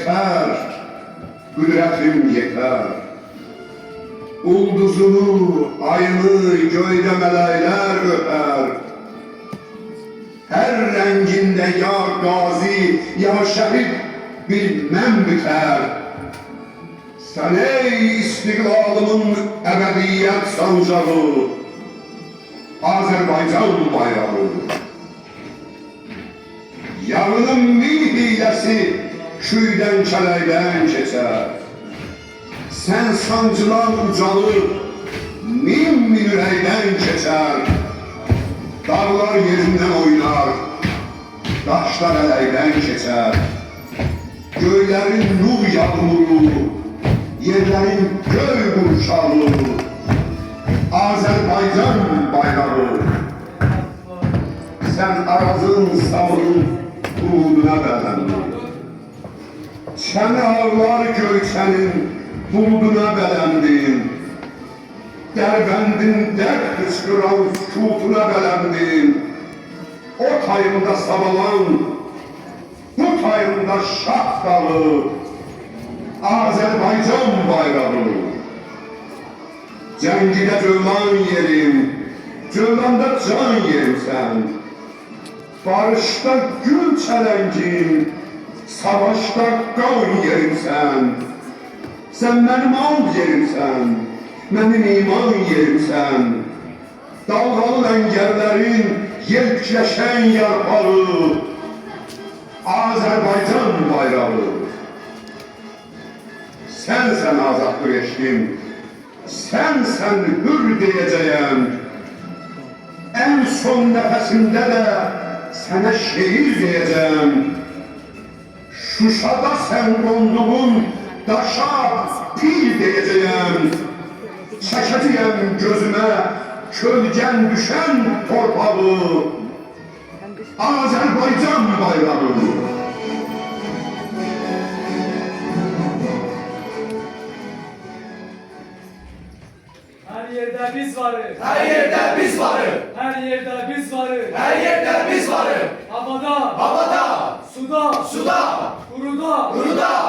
yeter, qüdrətim yeter. Ulduzunu, ayını göydə mələklər öpər. Hər rəngində ya qazi, ya şəhid bilməm bitər. Sən ey istiqlalımın əbədiyyət sancağı, Azərbaycan bayrağı. Yarının min hiləsi köydən kələkdən keçər. Sən sancılan ucalı min ürəkdən keçər. Dağlar yerindən oynar, daşlar ələkdən keçər. Göylərin nur yağmuru, yerlərin göy qurşağı, Azərbaycan bayrağı. Sən Arazın, Savının buluduna bələndin. Çəni ağlar Göyçənin buluduna bələndin. Dərbəndin dərd qışqıran sükutuna bələndin. O tayında Savalan, bu tayında Şah dağı, Azərbaycan bayrağı. Cəngidə cövlan yerim, cövlanda can yerimsən. Barışda gül çələngin, savaşda qan yerimsən. Sən mənim and yerimsən, mənim iman yerimsən. Dalğalı ləngərlərin yelkləşən yarpağı, Azərbaycan bayrağı. Sənsən azadlıq eşqim, sənsən hür deyəcəyəm. Ən son nəfəsimdə də sənə şeir deyəcəm. Şuşada sən qonduğun daşa pil deyəcəyəm. Çəkəcəyəm gözümə kölgən düşən torpağı, Azərbaycan bayrağı. Her yerde biz varız. Her yerde biz varız. Her yerde biz varız. Her yerde biz varız. Havada, Havada, suda, suda, kuruda, kuruda,